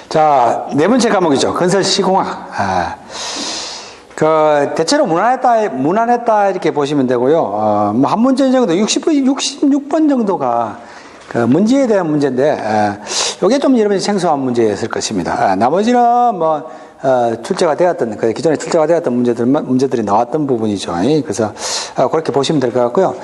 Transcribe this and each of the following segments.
자, 네 번째 과목이죠. 건설 시공학. 대체로 무난했다 이렇게 보시면 되고요. 뭐 한 문제 정도, 66번 정도가 그 문제에 대한 문제인데, 요게 좀 여러분이 생소한 문제였을 것입니다. 나머지는 뭐, 출제가 되었던, 기존에 출제가 되었던 문제들이 나왔던 부분이죠. 그래서, 그렇게 보시면 될 것 같고요.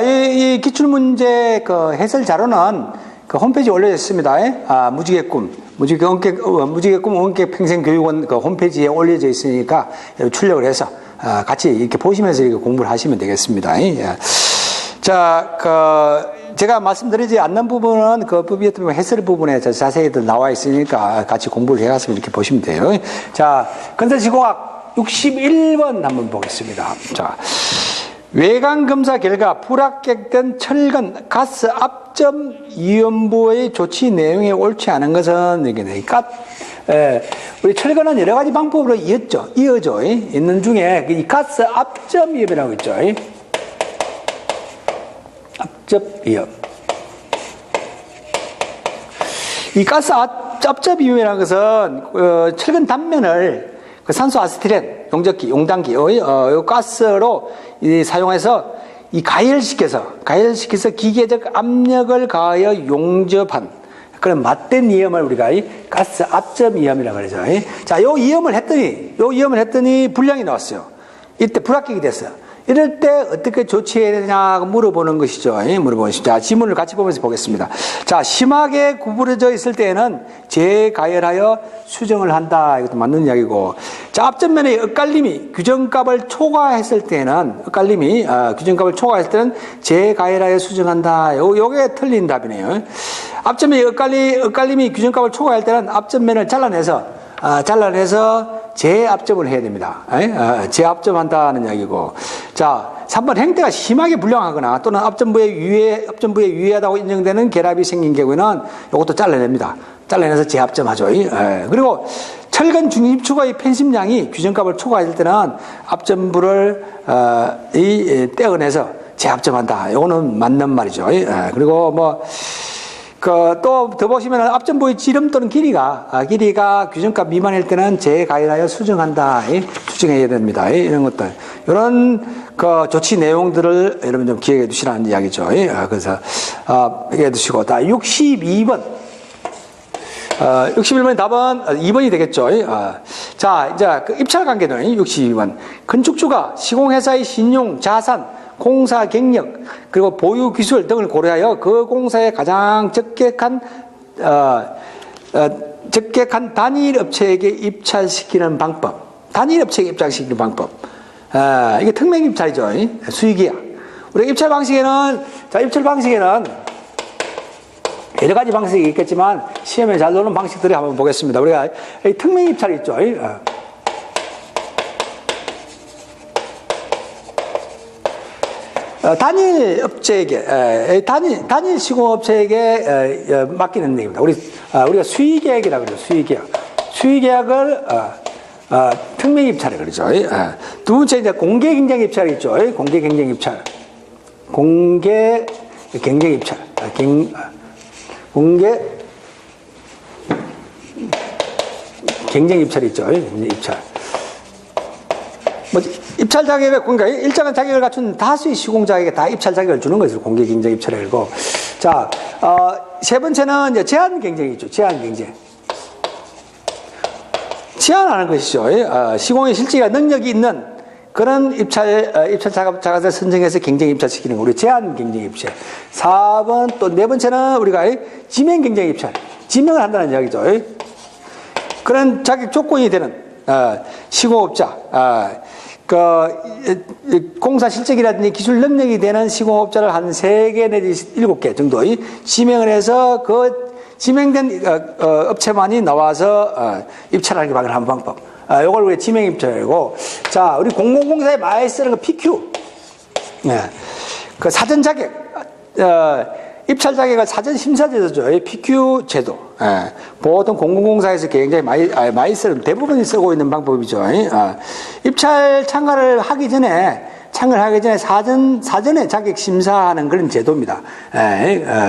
이 기출문제 그 해설 자료는 그 홈페이지에 올려져 있습니다. 무지개 꿈 원격 평생교육원 그 홈페이지에 올려져 있으니까 출력을 해서 같이 이렇게 보시면서 이렇게 공부를 하시면 되겠습니다. 자, 제가 말씀드리지 않는 부분은 그 해설 부분에 자세히 나와 있으니까 같이 공부를 해가서 이렇게 보시면 돼요. 자, 건설시공학 61번 한번 보겠습니다. 자, 외관 검사 결과 불합격된 철근 가스 압점 이연부의 조치 내용이 옳지 않은 것은 우리 철근은 여러 가지 방법으로 이어져 있는 중에 이 가스 압점 이염이라고 있죠. 압점 이염. 이 가스 압점 이염이라는 것은 철근 단면을 산소 아세틸렌 용단기의 가스로 사용해서 가열시켜서 기계적 압력을 가하여 용접한 그런 맞댄 이염을 우리가 가스 압점 이염이라고 그러죠. 자, 요 이염을 했더니 불량이 나왔어요. 이때 불합격이 됐어요. 이럴 때 어떻게 조치해야 되냐고 물어보는 것이죠. 자, 지문을 같이 보면서 보겠습니다. 자, 심하게 구부러져 있을 때에는 재가열하여 수정을 한다. 이것도 맞는 이야기고. 자, 앞전면의 엇갈림이 규정값을 초과했을 때는 재가열하여 수정한다. 요게 틀린 답이네요. 앞전면의 엇갈림이 규정값을 초과할 때는 앞전면을 잘라내서 재압점을 해야 됩니다. 재압점한다는 이야기고. 자, 3번 행태가 심하게 불량하거나 또는 앞전부에 유해하다고 인정되는 결합이 생긴 경우에는 이것도 잘라냅니다. 잘라내서 재압점하죠. 그리고 철근 중립축의 편심량이 규정값을 초과할 때는 앞전부를 떼어내서 재압점한다. 이거는 맞는 말이죠. 그리고 뭐 또 더 보시면 앞전부의 지름 또는 길이가 규정값 미만일 때는 재가열하여 수정한다. 수정해야 됩니다. 이런 것들. 이런 조치 내용들을 여러분 좀 기억해 두시라는 이야기죠. 그래서 기억해 두시고. 62번. 61번 답은 2번이 되겠죠. 자, 이제 입찰 관계는 62번. 건축주가 시공회사의 신용, 자산, 공사 경력 그리고 보유 기술 등을 고려하여 그 공사에 가장 적격한 단일 업체에게 입찰시키는 방법. 이게 특명 입찰이죠. 수의계약. 우리 입찰 방식에는 여러 가지 방식이 있겠지만 시험에 잘 나오는 방식들을 한번 보겠습니다. 우리가 특명 입찰이 있죠. 단일 업체에게, 단일 시공업체에게 맡기는 얘기입니다. 우리가 수의계약이라고 그러죠. 수의계약을, 특명 입찰을 그러죠. 두 번째, 이제 공개 경쟁 입찰이 있죠. 공개 경쟁 입찰. 있죠. 입찰. 입찰 자격을, 그러니까 일정한 자격을 갖춘 다수의 시공자에게 다 입찰 자격을 주는 것을 공개 경쟁 입찰이고. 자, 세 번째는 이제 제한 경쟁이죠. 제한 경쟁. 제한하는 것이죠. 시공의 실질과 능력이 있는 그런 입찰 자격을 선정해서 경쟁 입찰시키는 거. 우리 제한 경쟁 입찰. 4번 또 네 번째는 우리가 지명 경쟁 입찰. 지명을 한다는 이야기죠. 그런 자격 조건이 되는, 시공업자, 공사 실적이라든지 기술 능력이 되는 시공업자를 한 3개 내지 7개 정도의 지명을 해서 그 지명된 업체만이 나와서 입찰하기 하는 방법. 요걸 우리 지명 입찰이고. 자, 우리 공공공사에 많이 쓰는 거 PQ. 그 사전 자격. 입찰 자격을 사전 심사 제도죠. PQ 제도. 보통 공공공사에서 굉장히 많이 쓰는, 대부분이 쓰고 있는 방법이죠. 입찰 참가를 하기 전에 창을 하기 전에 사전에 자격 심사하는 그런 제도입니다.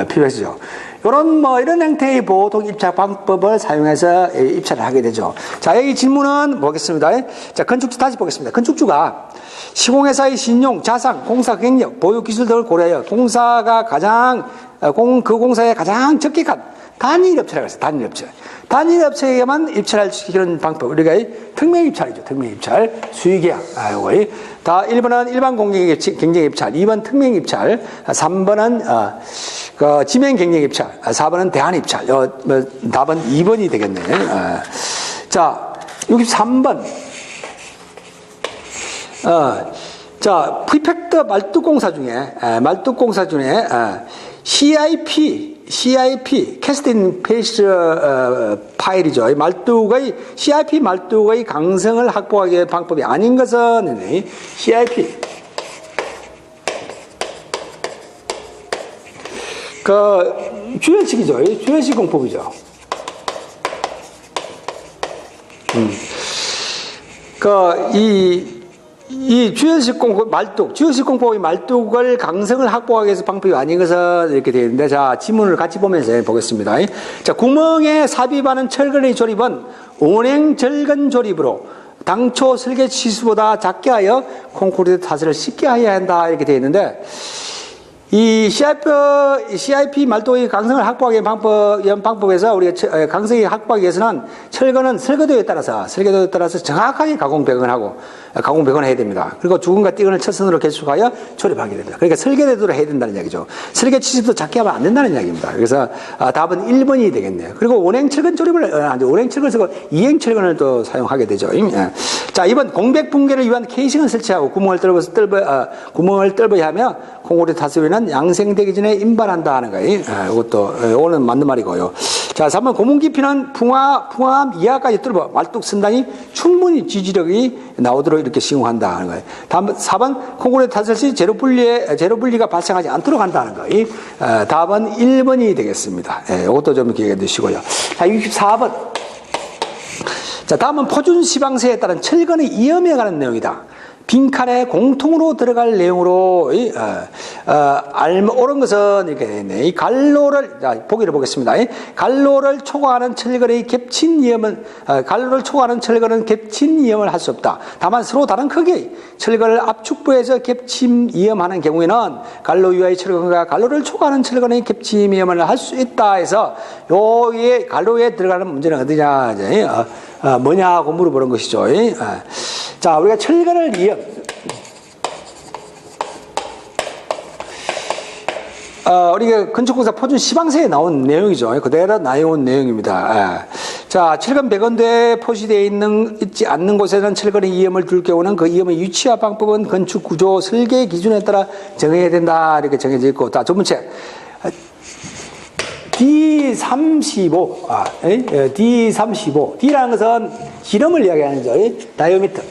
필요하시죠. 이런 형태의 보통 입찰 방법을 사용해서 입찰을 하게 되죠. 자, 여기 질문은 보겠습니다. 자, 건축주 다시 보겠습니다. 건축주가 시공회사의 신용, 자산, 공사 경력, 보유 기술 등을 고려하여 공사가 그 공사에 가장 적격한 단일 업체라고 했어요. 단일 업체. 단일 업체에게만 입찰할 수 있는 방법. 우리가 특명 입찰이죠. 특명 입찰. 수의계약. 다 1번은 일반 경쟁 입찰, 2번 특명 입찰, 3번은 지명 경쟁 입찰, 4번은 대안 입찰. 답은 2번이 되겠네. 자, 63번. 자, 프리팩트 말뚝공사 중에 CIP, 캐스팅 페이스 파일이죠. CIP 말뚝의 강성을 확보하기 위한 방법이 아닌 것은 CIP. 주연식이죠. 주연식 공법이죠. 이 주연식 공법의 말뚝을 강성을 확보하기 위해서 방법이 아닌 것은 이렇게 되어 있는데, 자, 지문을 같이 보면서 보겠습니다. 자, 구멍에 삽입하는 철근의 조립은 온행 절근 조립으로 당초 설계 치수보다 작게 하여 콘크리트 타설을 쉽게 해야 한다. 이렇게 되어 있는데, 이 CIP 말뚝의 강성을 확보하기 위한 방법에서 우리가 강성이 확보하기 위해서는 철근은 설계도에 따라서 정확하게 가공 배건을 해야 됩니다. 그리고 주근과 띠근을 철선으로 개축하여 조립하게 됩니다. 그러니까 설계대로 해야 된다는 이야기죠. 설계 치수도 작게 하면 안 된다는 이야기입니다. 그래서 답은 1번이 되겠네요. 그리고 온행철근 조립을 온행철근을 쓰고 이행철근을 또 사용하게 되죠. 자, 2번 공백 붕괴를 위한 케이싱을 설치하고 구멍을 뚫어야 하며 콘크리트 타설에는 양생되기 전에 임발한다 하는 거예요. 이것도 오늘 맞는 말이고요. 자, 3번 고문 깊이는 풍암 이하까지 뚫어 말뚝 선단이 충분히 지지력이 나오도록 이렇게 시공한다 하는 거예요. 다음 4번 콘크리트 타설 시 제로 분리가 발생하지 않도록 한다는 거예요. 답은 1번이 되겠습니다. 이것도 좀 기억해 두시고요. 자, 64번. 자, 다음은 포준 시방세에 따른 철근의 이염에 관한 내용이다. 빈칸에 공통으로 들어갈 내용으로 옳은 것은 이렇게 되어 있네. 이 갈로를, 자, 보기를 보겠습니다. 갈로를 초과하는 철근의 겹친 이염은 할 수 없다. 다만 서로 다른 크기의 철근을 압축부에서 겹침 이염하는 경우에는 갈로 위의 철근과 갈로를 초과하는 철근의 겹침 이염을 할 수 있다 해서 요에 갈로에 들어가는 문제는 어디냐, 뭐냐고 물어보는 것이죠. 자, 우리가 철근을 우리가 건축공사 포준 시방세에 나온 내용이죠. 그대로 나온 내용입니다. 자, 철근 배건대에 표시되어 있지 않는 곳에는 철근의 이염을 둘 경우는 그 이염의 위치와 방법은 건축 구조 설계 기준에 따라 정해야 된다. 이렇게 정해져 있고, 자, 두 번째. D35. D35. D라는 것은 기름을 이야기하는 거죠. 다이어미터.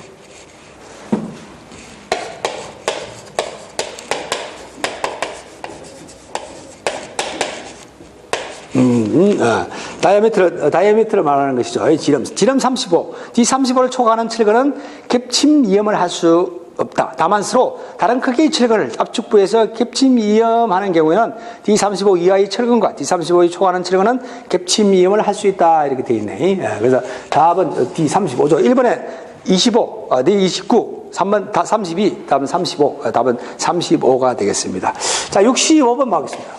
다이아미터를 말하는 것이죠. 지름 35. D35를 초과하는 철근은 겹침 이염을 할 수 없다. 다만 서로 다른 크기의 철근을 압축부에서 겹침 이염하는 경우에는 D35 이하의 철근과 D35의 초과하는 철근은 겹침 이염을 할 수 있다. 이렇게 되어 있네. 그래서 답은 D35죠. 1번에 25, D29, 3번 32, 답은 35, 답은 35가 되겠습니다. 자, 65번 가겠습니다.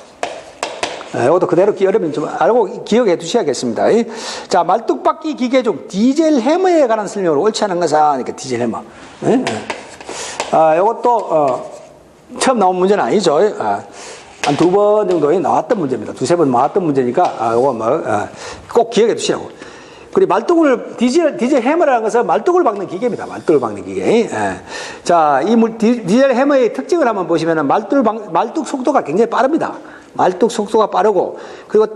이것도 그대로 여러분 좀 알고 기억해 두셔야겠습니다. 자, 말뚝박기 기계 중 디젤 해머에 관한 설명을 옳지 않은 것은, 그러니까 디젤 해머. 이것도 처음 나온 문제는 아니죠. 한 2번 정도에 나왔던 문제입니다. 2-3번 나왔던 문제니까 이거 꼭 기억해 두시라고. 그리고 말뚝을 디젤 해머라는 것은 말뚝을 박는 기계입니다. 말뚝을 박는 기계. 자, 이 디젤 해머의 특징을 한번 보시면은 말뚝 속도가 굉장히 빠릅니다. 말뚝 속도가 빠르고, 그리고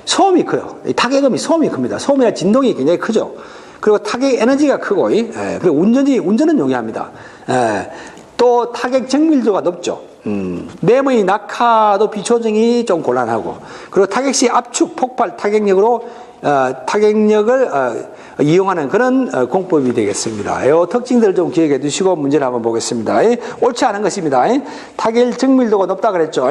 소음이 커요. 타격음이 소음이 큽니다. 소음이나 진동이 굉장히 크죠. 그리고 타격 에너지가 크고, 그리고 운전은 용이합니다. 또 타격 정밀도가 높죠. 램의 낙하도 비조정이 좀 곤란하고, 그리고 타격 시 압축, 폭발, 타격력을 이용하는 그런 공법이 되겠습니다. 이 특징들을 좀 기억해 두시고 문제를 한번 보겠습니다. 옳지 않은 것입니다. 타격 정밀도가 높다 그랬죠.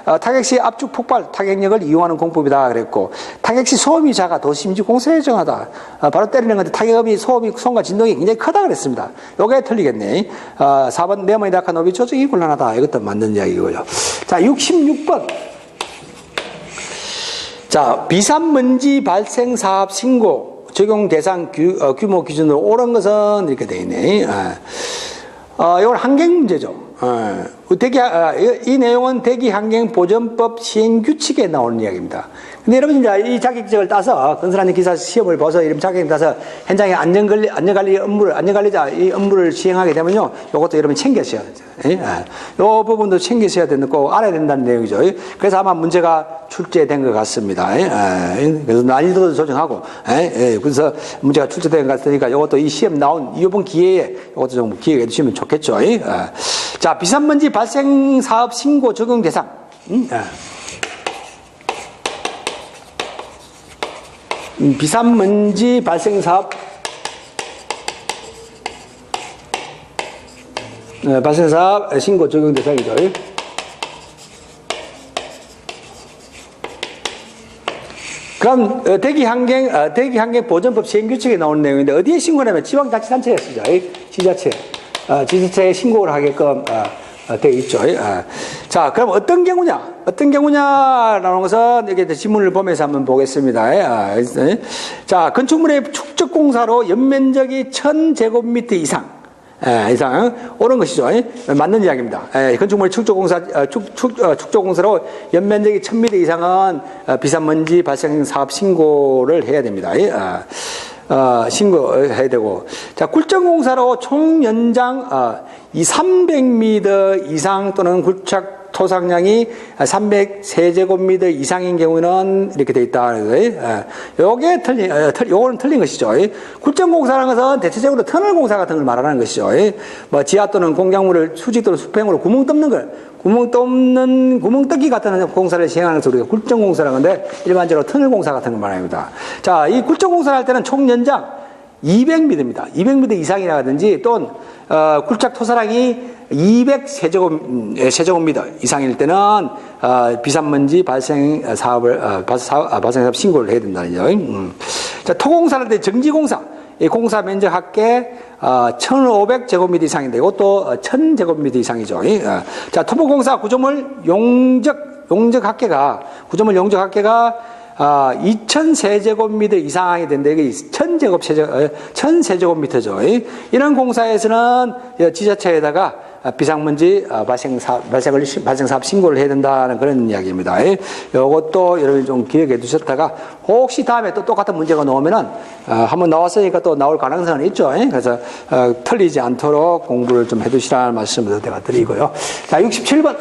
타격 시 압축 폭발 타격력을 이용하는 공법이다 그랬고, 타격 시 소음이 작아 도심지 공세에 정하다. 바로 때리는 건데 타격이 소음이 손과 진동이 굉장히 크다 그랬습니다. 요게 틀리겠네. 4번 네모에 약한 높이 조정이 곤란하다. 이것도 맞는 이야기고요. 자, 66번. 자, 비산먼지 발생 사업 신고 적용 대상 규모 기준으로 옳은 것은 이렇게 되어 있네. 이건 환경 문제죠. 이 내용은 대기환경보전법 시행규칙에 나오는 이야기입니다. 근데 여러분 이제 이 자격증을 따서 건설하는 기사 시험을 봐서 이런 자격증 따서 현장에 안전관리 업무를 안전관리자 이 업무를 시행하게 되면요, 이것도 여러분 챙기셔야 되죠. 이 부분도 챙기셔야 되는 꼭 알아야 된다는 내용이죠. 그래서 아마 문제가 출제된 것 같습니다. 그래서 난이도도 조정하고, 그래서 문제가 출제된 것 같으니까 이것도 이 시험 나온 이번 기회에 이것도 좀 기억해 주시면 좋겠죠. 자, 비산먼지 발생 사업 신고 적용 대상. 비산먼지 발생 사업 발생 사업 신고 적용 대상이죠. 그럼 대기환경 보전법 시행규칙에 나오는 내용인데 어디에 신고하냐면 지방자치단체에 쓰죠. 지자체에 신고를 하게끔 되어 있죠. 자, 그럼 어떤 경우냐라는 것은 여기 지문을 보면서 한번 보겠습니다. 자, 건축물의 축적공사로 연면적이 1000제곱미터 이상 옳은 것이죠. 맞는 이야기입니다. 건축물 축적공사로 연면적이 1000m 이상은 비산먼지 발생 사업 신고를 해야 됩니다. 신고해야 되고, 자, 굴정공사로 총 연장 300m 이상 또는 굴착 토상량이 303제곱미터 이상인 경우는 이렇게 돼 있다. 요게 요거는 틀린 것이죠. 굴정공사라는 것은 대체적으로 터널 공사 같은 걸 말하는 것이죠. 뭐 지하 또는 공작물을 수직 또는 수평으로 구멍 뚫기 같은 공사를 시행하는 것을 우리가 굴정공사라는 건데, 일반적으로 터널 공사 같은 걸 말합니다. 자, 이 굴정공사를 할 때는 총 연장 200m입니다. 200m 이상이라든지 또는 굴착 토사량이 200세제곱미터 이상일 때는 비산먼지 발생 사업 신고를 해야 된다는 거죠. 자, 토공사를 할 때 정지공사, 이 공사 면적 합계 1500제곱미터 이상인데 이것도 1000제곱미터 이상이죠. 자, 토목공사 구조물 용적 합계가 2000세제곱미터 이상이 된다. 이게 1000세제곱미터죠. 이런 공사에서는 지자체에다가 비산먼지 발생 사업 신고를 해야 된다는 그런 이야기입니다. 이것도 여러분이 좀 기억해 두셨다가 혹시 다음에 또 똑같은 문제가 나오면은 한번 나왔으니까 또 나올 가능성은 있죠. 그래서 틀리지 않도록 공부를 좀 해두시라는 말씀을 제가 드리고요. 자, 67번.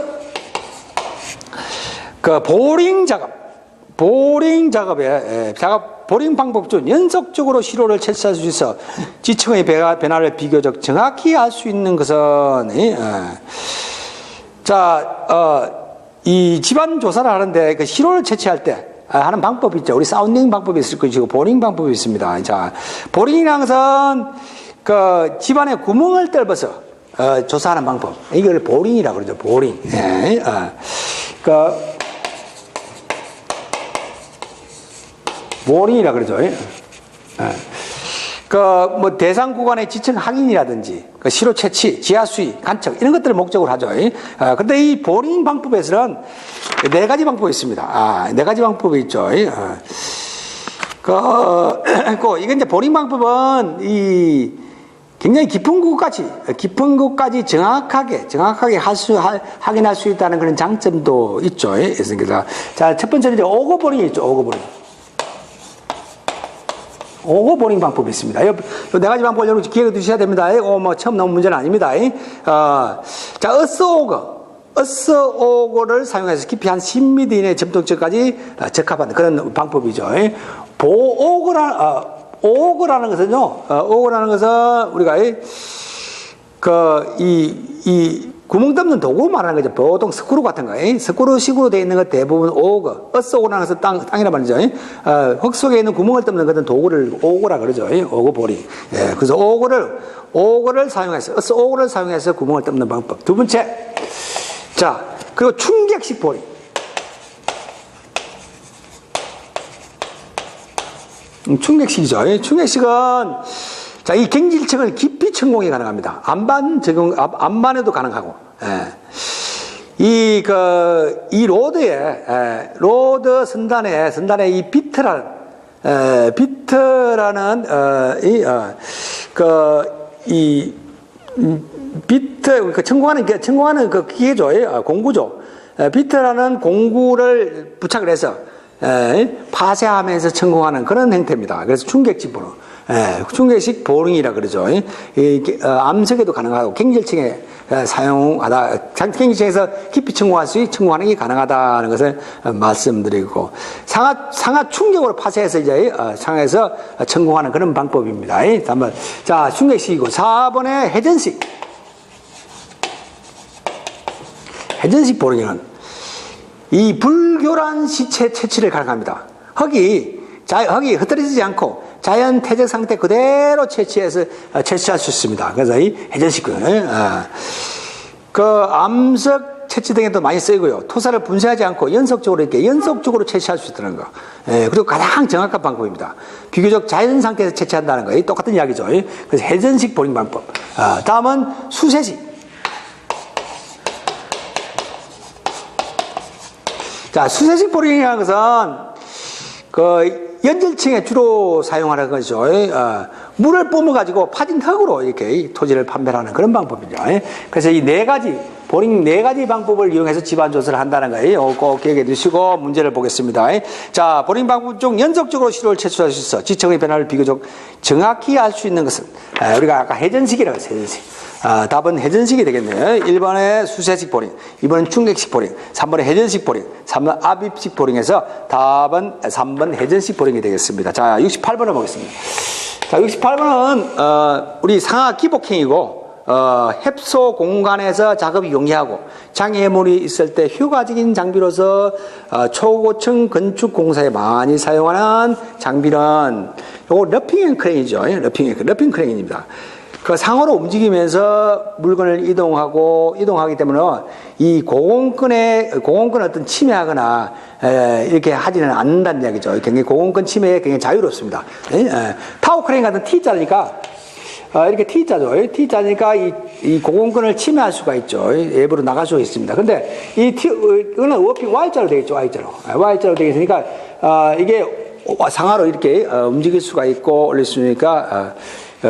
보링 방법 중 연속적으로 시로를 채취할 수 있어 지층의 변화를 비교적 정확히 알 수 있는 것은, 이 집안 조사를 하는데 그 시로를 채취할 때 하는 방법이 있죠. 우리 사운딩 방법이 있을 것이고 보링 방법이 있습니다. 자, 보링이라는 것은 그 집안에 구멍을 뚫어서 조사하는 방법. 이걸 보링이라고 그러죠. 보링. 보링이라 그러죠. 뭐 대상 구간의 지층 확인이라든지 시로 채취, 지하 수위, 간척 이런 것들을 목적으로 하죠. 그런데 이 보링 방법에서는 4가지 방법이 있습니다. 4가지 방법이 있죠. 이게 이제 보링 방법은 이 굉장히 깊은 곳까지 정확하게 확인할 수 있다는 그런 장점도 있죠. 자, 첫 번째는 이제 오거보링이 있죠. 오거보링 방법이 있습니다. 요 4가지 방법을 여러분 기억해 두셔야 됩니다. 뭐 처음 나온 문제는 아닙니다. 자, 어스오거를 사용해서 깊이 한 10m 이내 점등점까지 적합한 그런 방법이죠. 오거라는 것은요, 우리가 이 구멍 뚫는 도구 말하는 거죠. 보통 스크루 같은 거, 스크루식으로 되어 있는 것 대부분 오거, 어스오거라는 것은 땅이라 말이죠. 흙 속에 있는 구멍을 뚫는 것은 도구를 오거라 그러죠. 오거 보링. 예, 그래서 오거를 사용해서, 어스오거를 사용해서 구멍을 뚫는 방법. 두 번째. 자, 그리고 충격식 보링. 충격식이죠. 충격식은 자, 이 갱질층을 깊이 천공이 가능합니다. 안반에도 가능하고. 예. 이 로드 선단에 이 비트라는, 비트, 천공하는 그 기계죠. 공구죠. 비트라는 공구를 부착을 해서, 파쇄하면서 천공하는 그런 형태입니다. 그래서 충격식 보링. 충격식 보링이라 그러죠. 암석에도 가능하고 갱질층에 사용하다, 갱질층에서 깊이 천공하는 게 가능하다는 것을 말씀드리고, 상하 충격으로 파쇄해서 이제 상하에서 천공하는 그런 방법입니다. 3번. 자, 충격식이고, 4번에 회전식 보링은 이 불교란 시체 채취를 가능합니다. 흙이 흩어지지 않고 자연 퇴적 상태 그대로 채취해서 채취할 수 있습니다. 그래서 이 회전식은 암석 채취 등에도 많이 쓰이고요. 토사를 분쇄하지 않고 연속적으로 채취할 수 있다는 거. 그리고 가장 정확한 방법입니다. 비교적 자연 상태에서 채취한다는 거. 똑같은 이야기죠. 그래서 회전식 보링 방법. 다음은 수세식. 자, 수세식 보링이라는 것은 연질층에 주로 사용하는 거죠. 물을 뿜어가지고 파진 흙으로 이렇게 토지를 판별하는 그런 방법이죠. 그래서 이 보링 네 가지 방법을 이용해서 지반 조사를 한다는 거예요. 꼭 기억해 두시고 문제를 보겠습니다. 자, 보링 방법 중 연속적으로 시료를 채취할 수 있어 지층의 변화를 비교적 정확히 알 수 있는 것은 우리가 아까 회전식이라고 했어요. 회전식. 답은 회전식이 되겠네요. 1번에 수세식 보링, 2번은 충격식 보링, 3번에 회전식 보링, 3번 압입식 보링에서 답은 3번 회전식 보링이 되겠습니다. 자, 68번을 보겠습니다. 자, 68번은 우리 상하 기복행이고 heb소 공간에서 작업이 용이하고 장애물이 있을 때 효과적인 장비로서 초고층 건축 공사에 많이 사용하는 장비는 요거 러핑 크레인이죠. 러핑 크레인입니다. 그 상으로 움직이면서 물건을 이동하기 때문에 이 고공권에 어떤 침해하거나 이렇게 하지는 않는다는 이야기죠. 굉장히 고공권 침해에 굉장히 자유롭습니다. 타워 크레인 같은 T자니까 이렇게 T자죠. T자니까 이 고공권을 침해할 수가 있죠. 외부로 나갈 수가 있습니다. 근데 이거는 워핑 Y자로 되어 있죠. Y자로 되어 있으니까 이게 상하로 이렇게 움직일 수가 있고 올릴 수 있으니까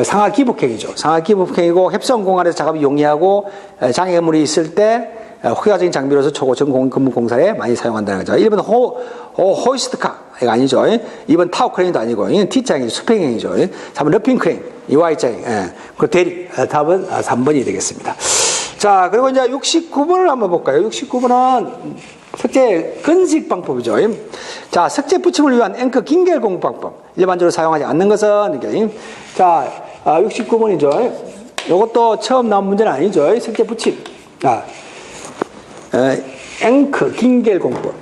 상하 기복행이죠. 상하 기복행이고 heb성 공간에서 작업이 용이하고 장애물이 있을 때 효과적인 장비로서 초고층 건물 공사에 많이 사용한다는 거죠. 1번 호이스트카 이거 아니죠. 2번 타워 크레인도 아니고 이건 T자행이죠. 수평행이죠. 3번 러핑 크레인 이 Y자행. 그 대리 답은 3번이 되겠습니다. 자, 그리고 이제 69번을 한번 볼까요? 69번은 석재 건식 방법이죠. 자, 석재 붙임을 위한 앵커 긴결 공부 방법. 일반적으로 사용하지 않는 것은 이렇게. 자, 69번이죠. 이것도 처음 나온 문제는 아니죠. 석재 붙임. 앵커 긴결 공법.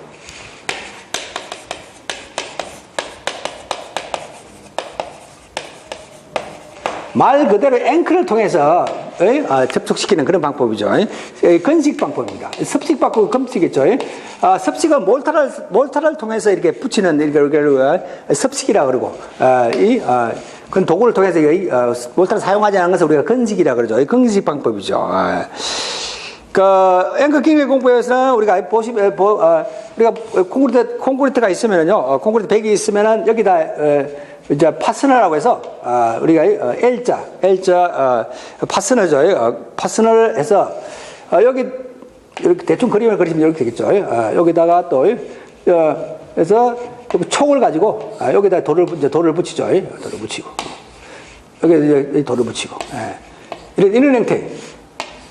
말 그대로 앵커를 통해서 접촉시키는 그런 방법이죠. 건식 방법입니다. 습식 방법은 건식이죠. 습식은 몰타를 통해서 이렇게 붙이는 이걸 습식이라 그러고, 그건 도구를 통해서 몰타를 사용하지 않은 것을 우리가 건식이라 그러죠. 건식 방법이죠. 앵커 긴결 공법에서는 우리가 우리가 콘크리트가 있으면요, 콘크리트 벽이 있으면은 여기다 이제 파스너라고 해서 우리가 L자 파스너죠. 파스너를 해서 여기 이렇게 대충 그림을 그리시면 이렇게 되겠죠. 여기다가 또 해서 촉을 가지고 여기다 돌을 붙이죠. 돌을 붙이고 여기 돌을 붙이고 이런 형태.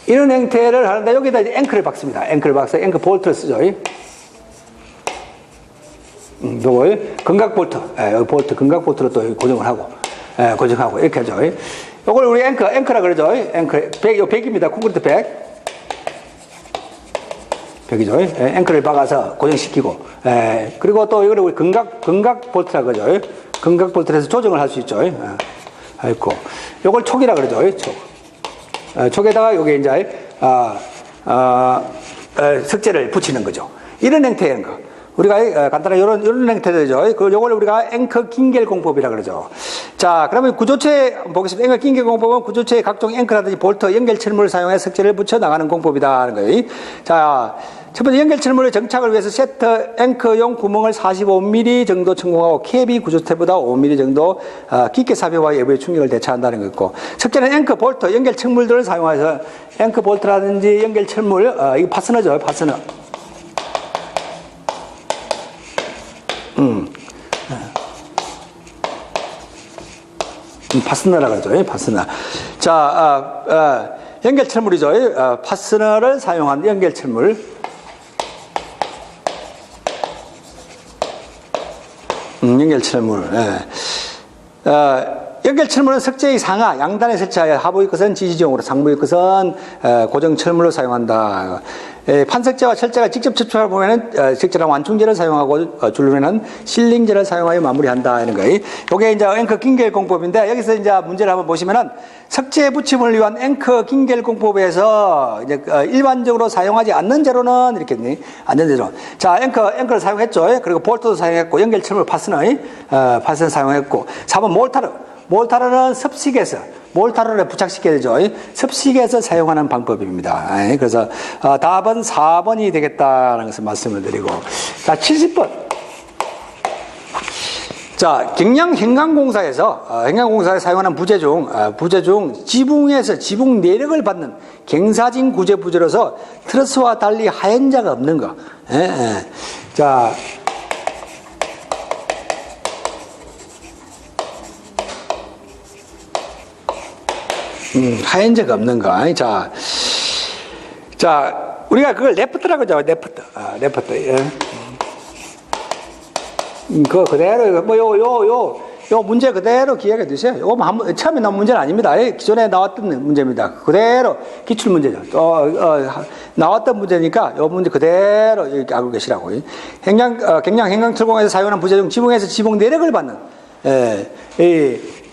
이런 형태를 하는데 여기다 이제 앵커를 박습니다. 앵커 볼트를 쓰죠. 요걸 근각 볼트, 근각 볼트로 또 고정을 하고, 고정하고, 이렇게 하죠. 요걸 우리 앵커라 그러죠. 앵커. 100, 요 100입니다. 콘크리트 100. 100이죠. 앵커를 박아서 고정시키고. 그리고 또 이거를 우리 근각 볼트라 그러죠. 근각 볼트를 해서 조정을 할 수 있죠. 있고. 요걸 촉이라 그러죠. 촉. 촉에다가 요게 이제, 석재를 붙이는 거죠. 이런 형태인 거. 우리가 간단하게 이런 형태죠. 요걸 우리가 앵커 긴결 공법이라 그러죠. 자, 그러면 구조체 보겠습니다. 앵커 긴결 공법은 구조체의 각종 앵커라든지 볼트, 연결 철물을 사용해 석재를 붙여 나가는 공법이다 하는 거예요. 자, 첫 번째 연결 철물의 정착을 위해서 세트 앵커용 구멍을 45mm 정도 천공하고 캡이 구조체보다 5mm 정도 깊게 삽입하여 외부의 충격을 대처한다는 거 있고, 석재는 앵커 볼트, 연결 철물들을 사용해서 앵커 볼트라든지 연결 철물, 이거 파스너죠, 파스너. 파스너라 그러죠. 파스너. 자, 연결철물이죠. 파스너를 사용한 연결철물. 연결철물. 연결철물은 석재의 상하, 양단에 설치하여 하부의 것은 지지정으로, 상부의 것은 고정철물로 사용한다. 판석재와 철재가 직접 접촉을 보면은 적절한 완충제를 사용하고 줄눈에는 실링제를 사용하여 마무리한다 이런 거예요. 이게 이제 앵커 긴결 공법인데, 여기서 이제 문제를 한번 보시면은 석재 붙임을 위한 앵커 긴결 공법에서 이제 일반적으로 사용하지 않는 재료는 이렇게 있네. 안전 재료. 자, 앵커를 사용했죠. 그리고 볼트도 사용했고, 연결 철물 파스너 사용했고, 4번 몰타르는 습식에서 몰타르를 부착시켜야 되죠. 습식에서 사용하는 방법입니다. 그래서 답은 4번이 되겠다는 것을 말씀을 드리고, 자, 70번. 자, 경량 행강공사에서 사용하는 부재 중 지붕에서 지붕 내력을 받는 갱사진 구재 부재로서 트러스와 달리 하연자가 없는 거. 자, 하연자가 없는 거. 자, 우리가 그걸 레프트라고 하죠. 레프트. 그거 그대로, 요 문제 그대로 기억해 두세요. 요거 처음에 나온 문제는 아닙니다. 기존에 나왔던 문제입니다. 그대로 기출 문제죠. 나왔던 문제니까 요 문제 그대로 이렇게 알고 계시라고. 경량 행강철공에서 사용하는 부재 중 지붕에서 지붕 내력을 받는,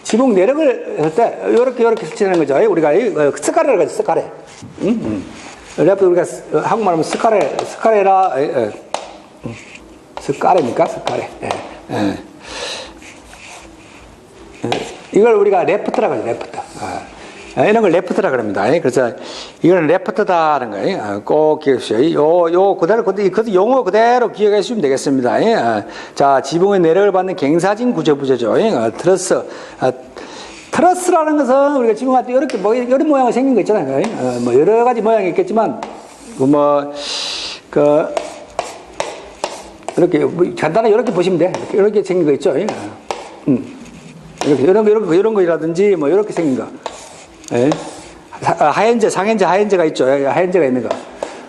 지붕 내력을 할 때, 요렇게 설치하는 거죠. 우리가, 스카레라고 하죠, 스카레. 레프트 우리가 한국말 하면 스카레라, 스카레입니까? 스카레. 이걸 우리가 레프트라고 하죠, 레프트. 이런 걸 레프트라고 합니다. 그래서 이거는 레프트다라는 거예요. 꼭 기억하십시오. 요 그대로, 그 용어 그대로 기억해 주시면 되겠습니다. 자, 지붕의 내력을 받는 갱사진 구조부재죠. 트러스라는 것은 우리가 지붕한테 이렇게 이런 모양이 생긴 거 있잖아요. 뭐 여러 가지 모양이 있겠지만, 이렇게 간단하게 이렇게 보시면 돼. 이렇게 생긴 거 있죠. 이런 거라든지 뭐 이렇게 생긴 거. 하연제, 상연제, 하연제가 있죠. 하연제가 있는 거.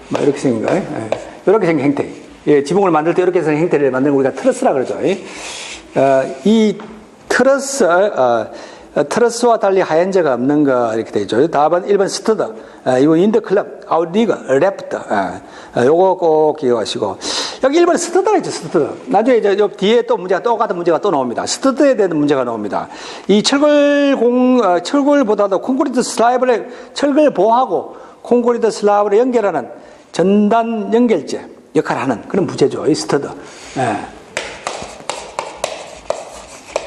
뭐 이렇게 생긴 거. 이렇게 생긴 형태. 지붕을 만들 때 이렇게 생긴 형태를 만드는 거 우리가 트러스라 그러죠. 이 트러스와 달리 하연제가 없는 거 이렇게 되죠. 답은 1번 스터더. 이거 인더클럽, 아웃리거, 레프트. 요거 꼭 기억하시고. 여기 1번에 스터더가 있죠, 스터더. 나중에 이제 뒤에 또 똑같은 문제가 또 나옵니다. 스터더에 대한 문제가 나옵니다. 이 철골보다도 콘크리트 슬라브를 철골보하고 콘크리트 슬라브를 연결하는 전단 연결제 역할을 하는 그런 부재죠, 이 스터더.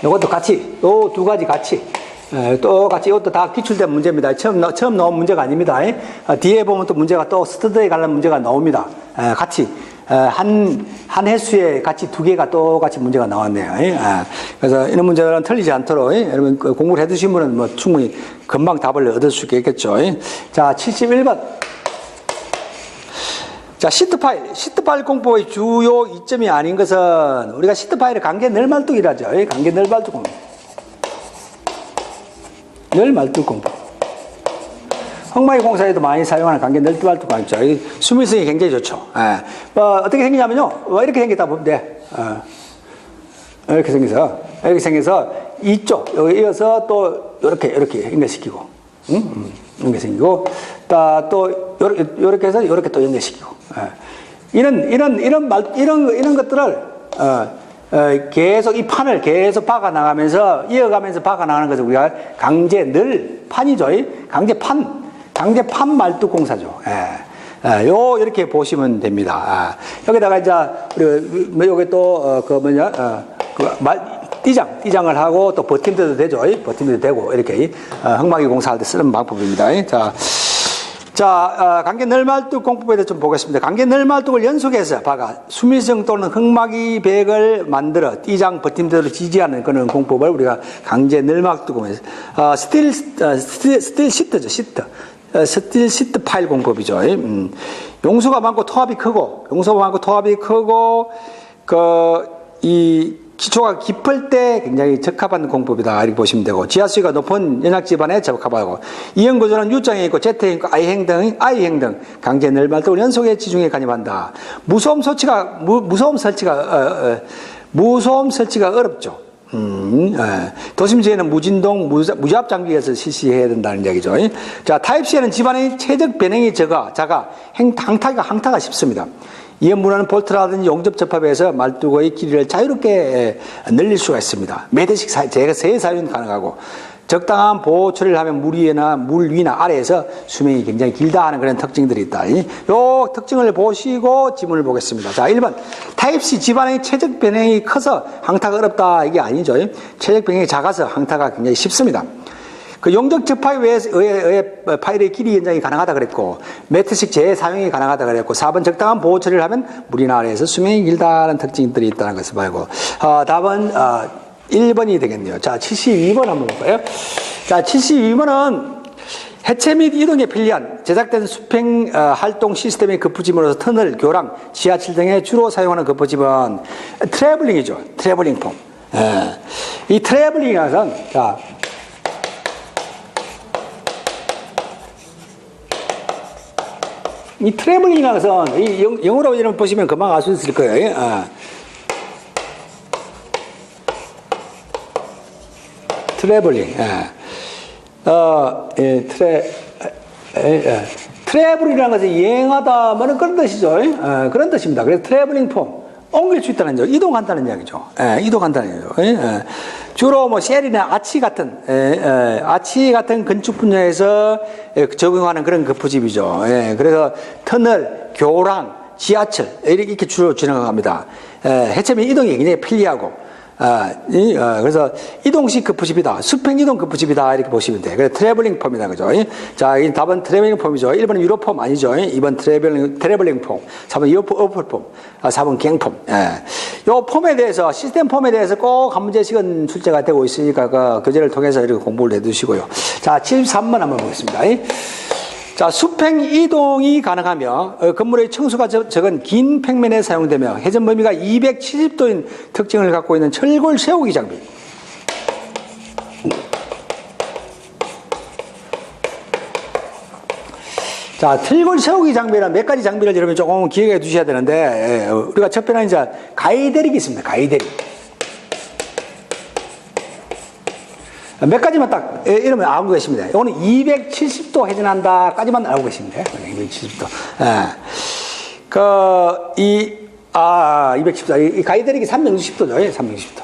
이것도 같이, 요 두 가지 같이. 똑같이 이것도 다 기출된 문제입니다. 처음 나온 문제가 아닙니다. 뒤에 보면 또 문제가 또 스터드에 관련 문제가 나옵니다. 같이 한 횟수에 같이 두 개가 똑같이 문제가 나왔네요. 그래서 이런 문제는 틀리지 않도록 여러분 공부를 해두신 분은 뭐 충분히 금방 답을 얻을 수 있겠죠. 자, 71번. 자, 시트 파일 공법의 주요 이점이 아닌 것은 우리가 시트 파일을 관계 널말뚝이라죠. 관계 널말뚝 공법. 널말뚝 공법. 흑마이 공사에도 많이 사용하는 관계 널말뚝 공법이죠. 수밀성이 굉장히 좋죠. 어떻게 생기냐면요. 이렇게 생겼다 보면 돼. 이렇게 생겨서 이쪽, 여기 이어서 또 요렇게 연결시키고, 연결시키고, 또 요렇게 해서 요렇게 또 연결시키고, 이런 것들을, 계속 이 판을 계속 박아 나가면서, 이어가면서 박아 나가는 것을 우리가 판이죠. 강제판 말뚝공사죠. 이렇게 보시면 됩니다. 여기다가 이제, 여기 또, 띠장을 하고 또 버팀대도 되죠. 버팀대도 되고, 이렇게, 흙막이 공사할 때 쓰는 방법입니다. 관계 널말뚝 공법에 대해서 좀 보겠습니다. 관계 널말뚝을 연속해서 박아 수밀성 또는 흙막이 백을 만들어 띠장 버팀대로 지지하는 그런 공법을 우리가 강제 널말뚝 공법에서 스틸 시트죠. 스틸 시트 파일 공법이죠. 용수가 많고 토합이 크고 이 기초가 깊을 때 굉장히 적합한 공법이다 이렇게 보시면 되고, 지하수위가 높은 연약 지반에 적합하고, 이형 구조는 U장에 있고 Z에 있고 I행 등 강제 널말뚝을 연속해 지중해 간입한다. 무소음 설치가 어렵죠. 도심지에는 무진동 무잡 장비에서 실시해야 된다는 이야기죠. 자, 타입C에는 집안의 최적 변형이 작아 항타가 쉽습니다. 이형 문화는 볼트라든지 용접 접합에서 말뚝의 길이를 자유롭게 늘릴 수가 있습니다. 매대식 재사용이 가능하고, 적당한 보호 처리를 하면 물 위나 아래에서 수명이 굉장히 길다 하는 그런 특징들이 있다. 이 특징을 보시고 지문을 보겠습니다. 자, 1번. 타입C 집안의 최적 변형이 커서 항타가 어렵다. 이게 아니죠. 최적 변형이 작아서 항타가 굉장히 쉽습니다. 그 용접 접합에 의해 파일의 길이 연장이 가능하다 그랬고, 매트식 재사용이 가능하다 그랬고, 4번 적당한 보호 처리를 하면 물이나 아래에서 수명이 길다는 특징들이 있다는 것을 말고, 답은 1번이 되겠네요. 자, 72번 한번 볼까요? 자, 72번은 해체 및 이동에 편리한 제작된 수평 활동 시스템의 급부지문으로서 터널, 교랑, 지하철 등에 주로 사용하는 급부지문 트래블링이죠. 트래블링 폼. 이 트래블링이라는 이 트래블링이라는 것은 이 영어로 이름 보시면 금방 알 수 있을 거예요. 트래블링. 트래블이라는 것은 여행하다, 그런 뜻이죠. 그런 뜻입니다. 그래서 트래블링 폼. 옮길 수 있다는 거죠. 이동한다는 이야기죠. 이동한다는 얘기죠. 주로 셀이나 아치 같은 건축 분야에서 적용하는 그런 급부집이죠. 그래서 터널, 교랑, 지하철, 이렇게 주로 진행합니다. 해체 및 이동이 굉장히 편리하고, 그래서 이동식 급부집이다. 수평 이동 급부집이다. 이렇게 보시면 돼요. 그래서 트래블링 폼이다. 그죠? 자, 이 답은 트래블링 폼이죠. 1번은 유로 폼 아니죠. 2번 트래블링 폼. 3번 어플 폼. 4번 갱폼. 요 폼에 대해서, 시스템 폼에 대해서 꼭 한 문제씩은 출제가 되고 있으니까 그 교재를 통해서 이렇게 공부를 해두시고요. 자, 73번 한번 보겠습니다. 자, 수평 이동이 가능하며 건물의 층수가 적은 긴 평면에 사용되며 회전 범위가 270도인 특징을 갖고 있는 철골 세우기 장비. 자, 철골 세우기 장비는 몇 가지 장비를 여러분 조금 기억해 두셔야 되는데, 우리가 첫 번째는 이제 가이대릭이 있습니다. 가이대릭. 몇 가지만 딱 이러면 알고 계십니다. 이거는 270도 회전한다까지만 알고 계십니다. 270도. 210도. 이 가이드릭이 360도죠. 360도.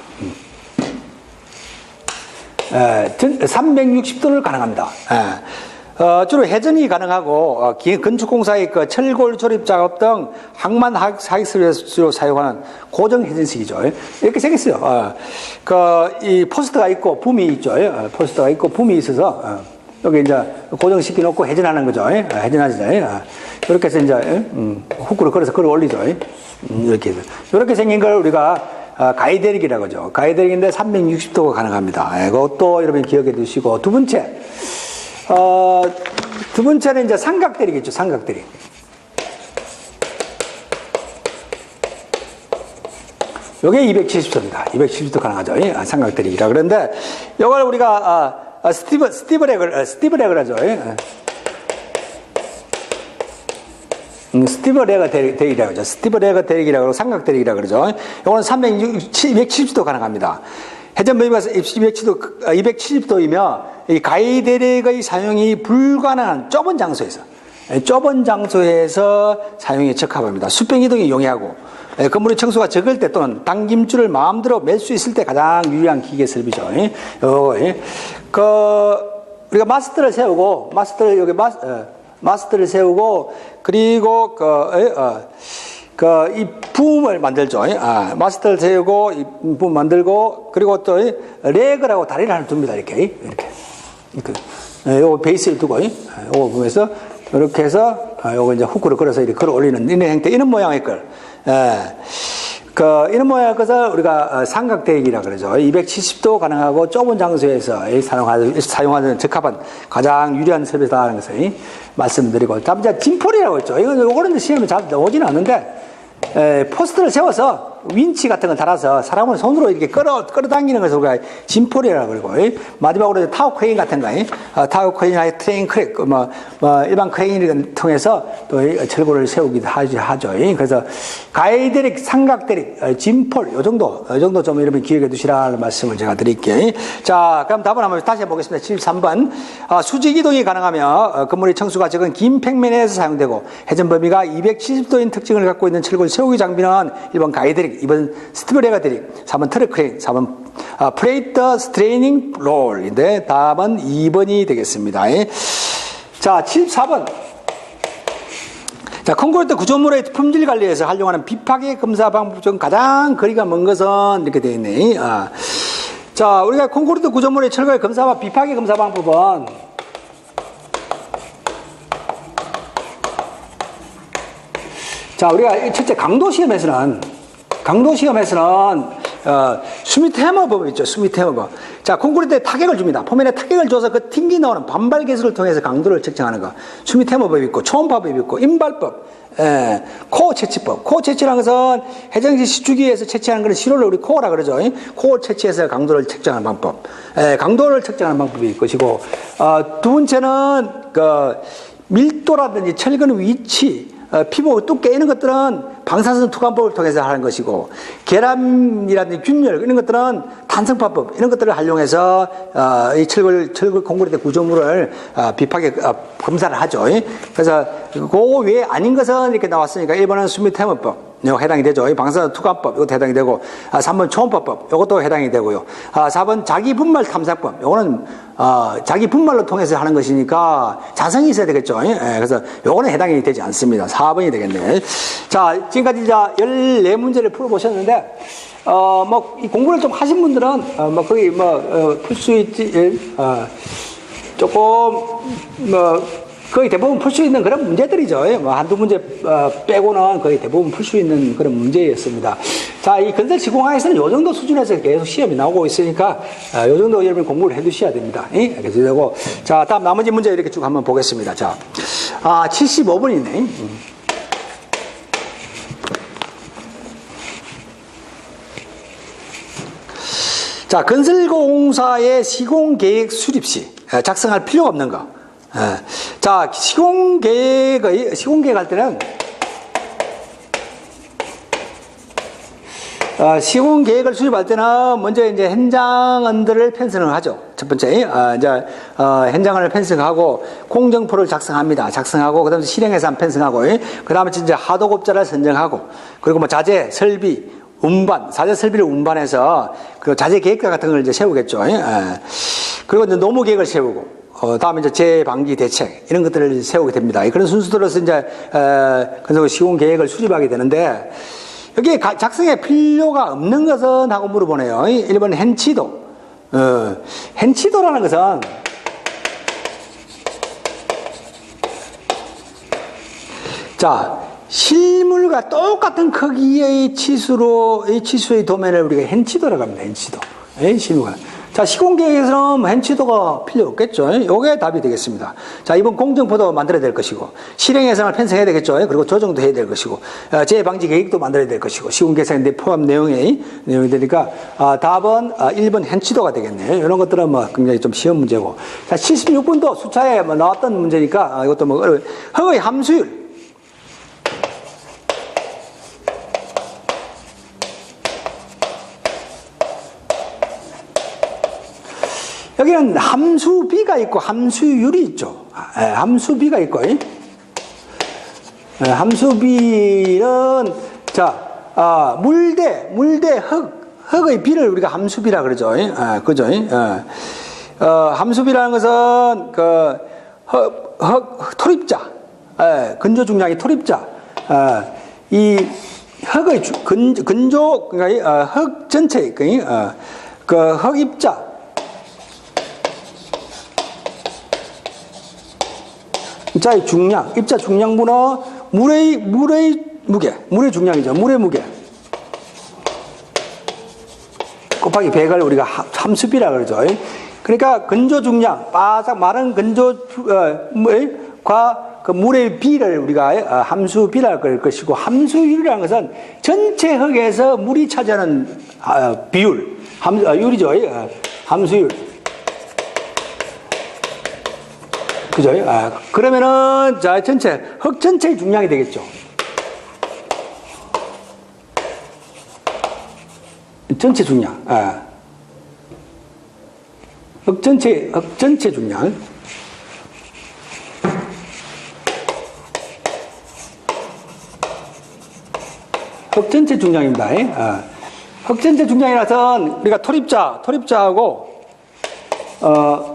360도를 가능합니다. 주로 회전이 가능하고, 건축공사의 철골 조립 작업 등 항만 하객스로 사용하는 고정 회전식이죠. 이렇게 생겼어요. 이 포스트가 있고 붐이 있죠. 포스트가 있고 붐이 있어서, 여기 이제 고정시켜 놓고 회전하는 거죠. 회전하잖아요. 이렇게 해서 이제, 후크를 걸어서 걸어 올리죠. 이렇게 해서. 이렇게 생긴 걸 우리가 가이데릭이라고 하죠. 가이데릭인데 360도가 가능합니다. 이것도 여러분 기억해 두시고, 두 번째는 이제 삼각대릭이죠. 삼각대릭. 요게 270도입니다. 270도 가능하죠. 삼각대릭이라. 그런데 요걸 우리가 스티브 렉을 하죠. 스티브 레거 대릭이라고 하죠. 스티브 레거 대릭이라고 하고 삼각 대릭이라고 그러죠. 요거는 270도 가능합니다. 회전 범위가 270도이며 이 가해 대력의 사용이 불가능한 좁은 장소에서 사용이 적합합니다. 수평 이동이 용이하고 건물의 층수가 적을 때 또는 당김줄을 마음대로 맬 수 있을 때 가장 유리한 기계 설비죠. 우리가 마스터를 세우고 그리고 이 붐을 만들죠. 마스터를 세우고 이 붐 만들고 그리고 또 레그라고 다리를 하나 둡니다. 이렇게. 요 베이스를 두고 요거 보면서 이렇게 해서 요거 이제 후크를 걸어서 이렇게 걸어 올리는 이런 형태, 이런 모양의 걸. 이런 모양의 것을 우리가 삼각대기라 그러죠. 270도 가능하고 좁은 장소에서 사용하는 적합한 가장 유리한 설비다라는 것을 말씀드리고, 다음 이제 짐폴이라고 했죠. 요거는 시험에 잘 오지는 않는데, 포스트를 세워서 윈치 같은 걸 달아서 사람을 손으로 이렇게 끌어당기는 것을 우리가 짐폴이라고 그러고, 마지막으로 타워 크레인 같은 거, 타워 크레인이나 트레인 크레인, 일반 크레인을 통해서 또 철골을 세우기도 하죠. 그래서 가이드릭, 삼각대릭, 짐폴, 요 정도 좀 여러분 기억해 두시라는 말씀을 제가 드릴게요. 자, 그럼 답을 한번 다시 해보겠습니다. 73번. 수직 이동이 가능하며 건물의 층수가 적은 긴 평면에서 사용되고 회전 범위가 270도인 특징을 갖고 있는 철골 세우기 장비는 1번 가이드릭, 2번 스티브레가 드릭, 3번 트럭 크레인, 4번 프레이터 스트레이닝 롤인데 답은 2번이 되겠습니다. 자, 74번. 자, 콘크리트 구조물의 품질 관리에서 활용하는 비파괴 검사 방법 중 가장 거리가 먼 것은 이렇게 되어 있네. 자, 우리가 콘크리트 구조물의 철거의 검사와 비파괴 검사 방법은 자, 우리가 첫째 강도 시험에서는 스미트 해머 법이 있죠. 스미트 해머 법. 자, 콘크리트에 타격을 줍니다. 표면에 타격을 줘서 그 튕기 나오는 반발 계수를 통해서 강도를 측정하는 거. 스미트 해머 법이 있고, 초음파 법이 있고, 인발법, 코어 채취법. 코어 채취라는 것은 해정시 시추기에서 채취하는 것을 시로를 우리 코어라 그러죠. 코어 채취해서 강도를 측정하는 방법. 강도를 측정하는 방법이 있고, 두 번째는 밀도라든지 철근 위치, 피부 두께 이런 것들은 방사선 투과법을 통해서 하는 것이고, 계람이라든지 균열 이런 것들은 탄성파법 이런 것들을 활용해서 이 철골 콘크리트 구조물을 비파괴 검사를 하죠. 그래서 그 외에 아닌 것은 이렇게 나왔으니까 1번은 스미트 해머법 이거 해당이 되죠. 방사선 투과법 이것도 해당이 되고, 3번 초음파법 이것도 해당이 되고요. 4번 자기 분말 탐색법 이거는 자기 분말로 통해서 하는 것이니까 자성이 있어야 되겠죠. 그래서 요거는 해당이 되지 않습니다. 4번이 되겠네. 자, 지금까지 이제 14문제를 풀어보셨는데, 이 공부를 좀 하신 분들은, 거의 풀 수 있지, 거의 대부분 풀 수 있는 그런 문제들이죠. 한두 문제 빼고는 거의 대부분 풀 수 있는 그런 문제였습니다. 자, 이 건설 시공학에서는 요 정도 수준에서 계속 시험이 나오고 있으니까 요 정도 여러분 공부를 해 두셔야 됩니다. 그래서 되고, 자, 다음 나머지 문제 이렇게 쭉 한번 보겠습니다. 자, 75번이네. 자, 건설공사의 시공계획 수립 시 작성할 필요가 없는 거. 자, 시공계획 할 때는 시공계획을 수립할 때는 먼저 이제 현장원들을 편성을 하죠. 첫 번째, 이제 현장을 편성하고 공정표를 작성하고 그다음에 실행예산 편성하고, 그다음에 이제 하도급자를 선정하고, 그리고 자재 설비 자재 설비를 운반해서 그 자재 계획과 같은 걸 이제 세우겠죠. 그리고 이제 노무 계획을 세우고, 다음에 이제 재방지 대책 이런 것들을 세우게 됩니다. 그런 순서들로서 이제 건설 시공 계획을 수립하게 되는데, 여기에 작성에 필요가 없는 것은 하고 물어보네요. 1번 hen치도. hen치도라는 것은 자, 실물과 똑같은 크기의 치수의 도면을 우리가 hen치도라고 합니다. hen치도. 실물과. 자, 시공계획에서는 hen치도가 필요 없겠죠. 이게 답이 되겠습니다. 자, 이번 공정표도 만들어야 될 것이고, 실행예산을 편성해야 되겠죠. 그리고 조정도 해야 될 것이고, 재방지 계획도 만들어야 될 것이고, 시공계획에 포함 내용이 되니까, 답은 1번 hen치도가 되겠네요. 이런 것들은 굉장히 좀 쉬운 문제고. 자, 76번도 수차에 나왔던 문제니까, 이것도 허의 함수율. 여기는 함수 B가 있고 함수 U이 있죠. 함수 B가 있고. 함수 B는, 자, 물대 흙의 B를 우리가 함수 B라 그러죠. 그죠? 함수 B라는 것은, 토립자, 근조 중량이 토립자, 이 흙의 근조, 그러니까 흙 전체, 흙 입자, 입자의 중량, 입자 중량분의 물의 무게, 물의 중량이죠. 물의 무게. 곱하기 100을 우리가 함수비라 그러죠. 그러니까 근조 중량, 바삭 마른 근조과 그 물의 비를 우리가 함수비라 그럴 것이고, 함수율이라는 것은 전체 흙에서 물이 차지하는 비율, 율이죠. 함수율. 그죠? 그러면은, 자, 흙 전체의 중량이 되겠죠. 전체 중량. 흙 전체 중량. 흙 전체 중량입니다. 흙 전체 중량이라서 우리가 토립자하고,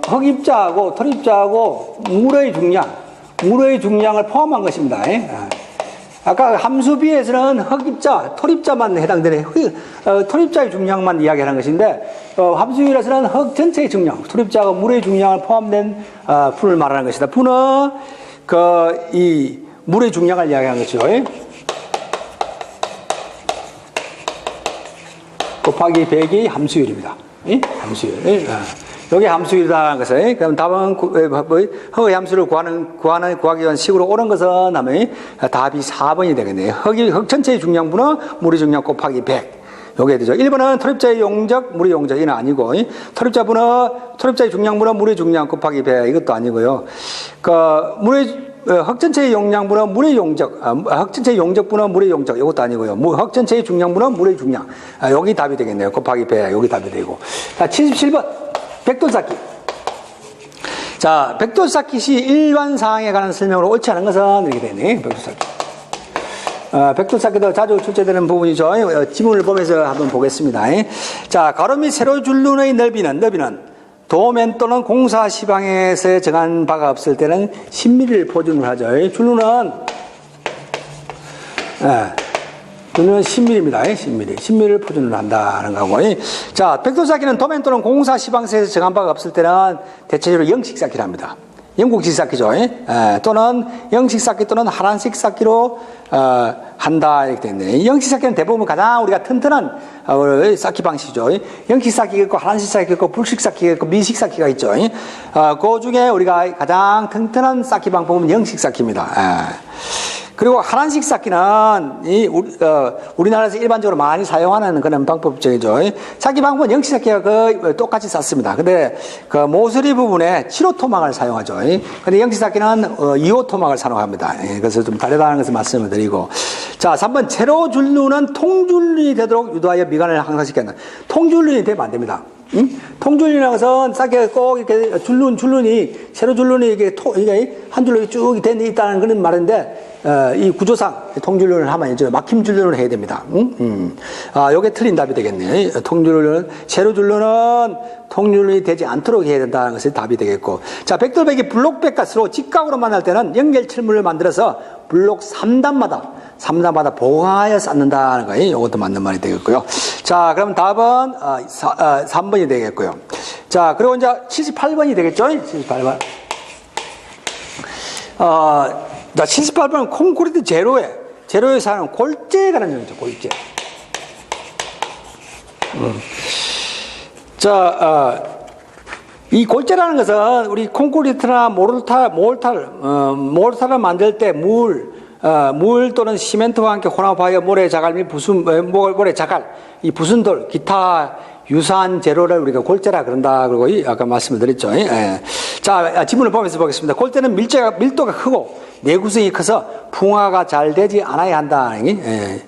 흙입자하고 토립자하고 물의 중량을 포함한 것입니다. 아까 함수비에서는 흙입자, 토립자만 해당되는 토립자의 중량만 이야기하는 것인데, 함수비에서는 흙 전체의 중량, 토립자하고 물의 중량을 포함된 분을 말하는 것이다. 분은 이 물의 중량을 이야기하는 것이죠. 곱하기 100이 함수율입니다. 함수율. 여기 함수율이라는 것은, 그럼 답은 흙의 함수를 구하기 위한 식으로 옳은 것은 하면 답이 4번이 되겠네요. 흙 전체의 중량분은 물의 중량 곱하기 100. 요게 되죠. 1번은 토립자의 용적, 물의 용적. 이는 아니고, 토립자의 중량분은 물의 중량 곱하기 100. 이것도 아니고요. 흙 전체의 용량분은 물의 용적, 흙 전체의 용적분은 물의 용적. 이것도 아니고요. 흙 전체의 중량분은 물의 중량. 여기 답이 되겠네요. 곱하기 100. 여기 답이 되고. 자, 77번. 백돌 쌓기. 자, 백돌 쌓기 시 일반 사항에 관한 설명으로 옳지 않은 것은 이렇게 되네. 백돌 쌓기. 백돌 쌓기도 자주 출제되는 부분이죠. 지문을 보면서 한번 보겠습니다. 자, 가로 및 세로 줄눈의 넓이는 도면 또는 공사 시방에서 정한 바가 없을 때는 10mm를 표준으로 하죠. 줄눈은 10mm입니다. 10mm를 표준으로 한다는 거고. 자, 백돌 쌓기는 도면 또는 공사 시방세에서 정한 바가 없을 때는 대체적으로 영식 쌓기를 합니다. 영국식 쌓기죠. 또는 영식 쌓기 또는 하란식 쌓기로 한다 이렇게 되네. 영식 쌓기는 대부분 가장 우리가 튼튼한 쌓기 방식이죠. 영식 쌓기가 있고 하란식 쌓기가 있고 불식 쌓기가 있고 미식 쌓기가 있죠. 그 중에 우리가 가장 튼튼한 쌓기 방법은 영식 쌓기입니다. 그리고 하란식 쌓기는 우리나라에서 일반적으로 많이 사용하는 그런 방법적이죠. 쌓기 방법은 영식 쌓기가 거의 똑같이 쌓습니다. 근데 그 모서리 부분에 7호 토막을 사용하죠. 근데 영식 쌓기는 2호 토막을 사용합니다. 그래서 좀 다르다는 것을 말씀을 드리고. 자, 3번 세로 줄눈은 통줄눈이 되도록 유도하여 미간을 항상 시켰다. 통줄눈이 되면 안 됩니다. 통줄눈이라는 것은 쌓기가 꼭 이렇게 세로 줄눈이 이게 한 줄로 쭉 있다는 그런 말인데, 이 구조상 통줄눈을 하면 이제 막힘 줄눈을 해야 됩니다. 요게 틀린 답이 되겠네요. 세로 줄눈은 통줄눈이 되지 않도록 해야 된다는 것이 답이 되겠고. 자, 백돌백이 블록백가스로 직각으로 만날 때는 연결철문을 만들어서 블록 3단마다 보강하여 쌓는다는 거. 이것도 맞는 말이 되겠고요. 자, 그럼 답은 3번이 되겠고요. 자, 그리고 이제 78번이 되겠죠? 78번. 자, 78번은 콘크리트 제로에 사는 골재에 관한 내용이죠. 골재. 자, 이 골재라는 것은 우리 콘크리트나 모르타를 만들 때 물 또는 시멘트와 함께 혼합하여 모래자갈 및 모래자갈, 이 부순 돌, 기타 유사한 재료를 우리가 골재라 그런다. 그러고 아까 말씀을 드렸죠. 자, 자, 지문을 보면서 보겠습니다. 골대는 밀도가 크고 내구성이 커서 풍화가 잘 되지 않아야 한다는 게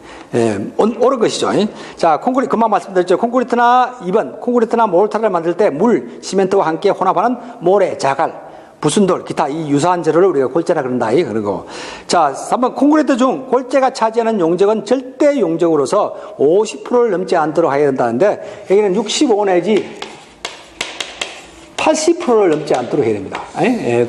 옳은 것이죠. 자, 콘크리트, 금방 말씀드렸죠. 콘크리트나 2번, 콘크리트나 모르타르를 만들 때 물, 시멘트와 함께 혼합하는 모래, 자갈, 부순돌, 기타 이 유사한 재료를 우리가 골재라 그런다. 그리고 자, 3번 콘크리트 중 골재가 차지하는 용적은 절대 용적으로서 50%를 넘지 않도록 해야 된다는데 여기는 65 내지 80%를 넘지 않도록 해야 됩니다.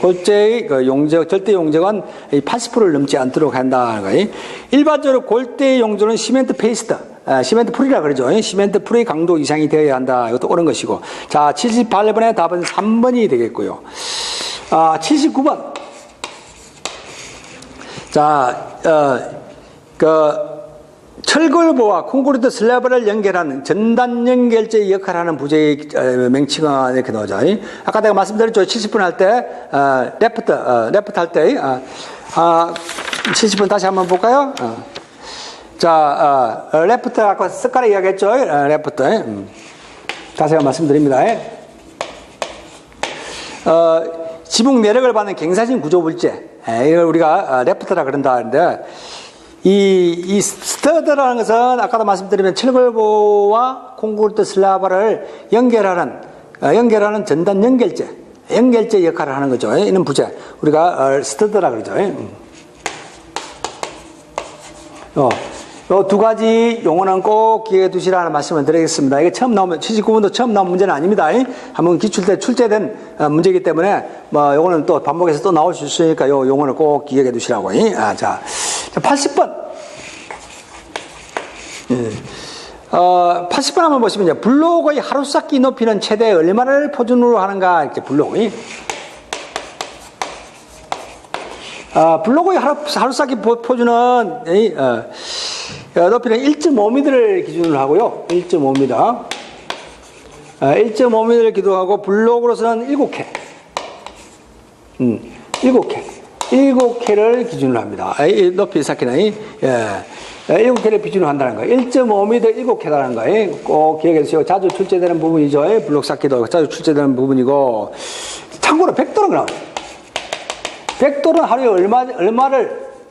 골재의 그 용적, 절대 용적은 80%를 넘지 않도록 한다는 거예요. 일반적으로 골대의 용적은 시멘트 페이스트, 시멘트 풀이라 그러죠. 시멘트 풀의 강도 이상이 되어야 한다. 이것도 옳은 것이고. 자, 78번의 답은 3번이 되겠고요. 79번. 자, 철골보와 콘크리트 슬래브를 연결하는 전단 연결제 역할을 하는 부재의 명칭은 이렇게 나오죠. 아까 내가 말씀드렸죠. 70분 할 때, 레프트 할 때, 70분 다시 한번 볼까요? 자, 레프트 아까 습관에 이야기했죠. 레프트. 다시 한번 말씀드립니다. 지붕 내력을 받는 갱사진 구조 물체. 이걸 우리가 레프트라 그런다는데, 이 스터드라는 것은 아까도 말씀드리면 철골보와 콘크리트 슬라브를 연결하는 전단 연결제 역할을 하는 거죠. 이는 부재. 우리가 스터드라 그러죠. 요 두 가지 용어는 꼭 기억해 두시라는 말씀을 드리겠습니다. 이게 처음 나오면, 79번도 처음 나온 문제는 아닙니다. 한번 기출 때 출제된 문제이기 때문에, 요거는 또 반복해서 또 나올 수 있으니까 요 용어를 꼭 기억해 두시라고. 자, 80번. 80번 한번 보시면요. 블록의 하루쌓기 높이는 최대 얼마를 표준으로 하는가, 이렇게 블록의. 블록의 하루쌓기 표준은, 높이는 1.5m를 기준으로 하고요. 1.5m. 1.5m를 기준하고, 블록으로서는 7개. 7개를 기준으로 합니다. 높이 쌓기는, 7개를 기준으로 한다는 거예요. 1.5m 7개라는 거예요. 꼭 기억해 주세요. 자주 출제되는 부분이죠. 블록 쌓기도 자주 출제되는 부분이고. 참고로 벽돌은 그럼. 벽돌은 하루에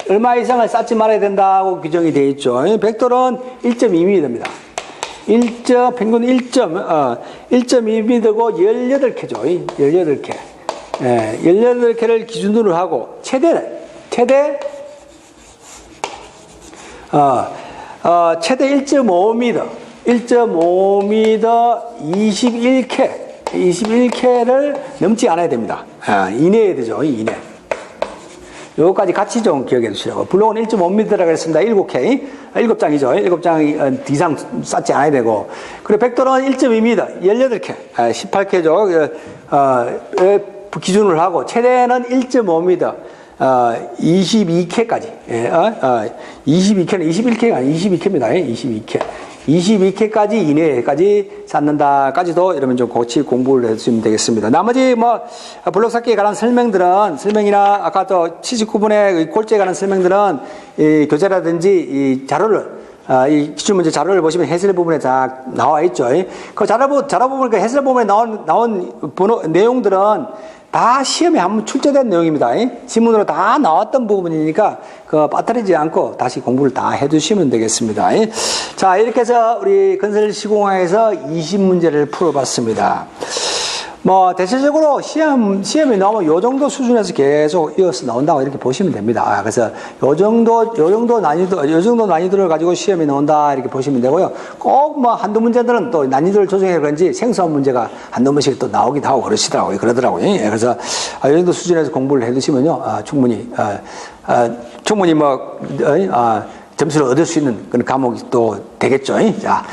얼마 이상을 쌓지 말아야 된다고 규정이 되어 있죠. 벽돌은 1.2m입니다. 평균 1.2m고 18개죠. 18개. 18개를 기준으로 하고, 최대 1.5m, 21K를 넘지 않아야 됩니다. 이내에 되죠, 이내. 요거까지 같이 좀 기억해 주시라고. 블록은 1.5m라고 했습니다. 7K. 7장이죠. 7장 이상 쌓지 않아야 되고. 그리고 벽돌은 1.2m, 18K. 18K죠. 기준을 하고, 최대는 1.5m. 22K까지. 22K는 21K가 아니고 22K입니다. 22K까지 이내까지 쌓는다까지도 이러면 좀 같이 공부를 해주시면 되겠습니다. 나머지 블록 쌓기에 관한 설명이나 아까 또 79분의 골재에 관한 설명들은 이 교재라든지 이 자료를 이 기출문제 자료를 보시면 해설 부분에 다 나와 있죠. 그 자료 부분, 그 해설 부분에 나온 내용들은 다 시험에 한번 출제된 내용입니다. 지문으로 다 나왔던 부분이니까 빠뜨리지 않고 다시 공부를 다 해두시면 되겠습니다. 자, 이렇게 해서 우리 건설 시공학에서 20문제를 풀어봤습니다. 대체적으로 시험이 나오면 요 정도 수준에서 계속 이어서 나온다고 이렇게 보시면 됩니다. 그래서 요 정도 난이도를 가지고 시험이 나온다 이렇게 보시면 되고요. 꼭 한두 문제들은 또 난이도를 조정해 그런지 생소한 문제가 한두 번씩 또 나오기도 하고 그러더라고요. 그래서 이 정도 수준에서 공부를 해 두시면요. 충분히 점수를 얻을 수 있는 그런 과목이 또 되겠죠. 자,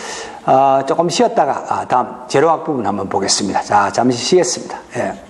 조금 쉬었다가 다음 재료학 부분 한번 보겠습니다. 자, 잠시 쉬겠습니다. 예.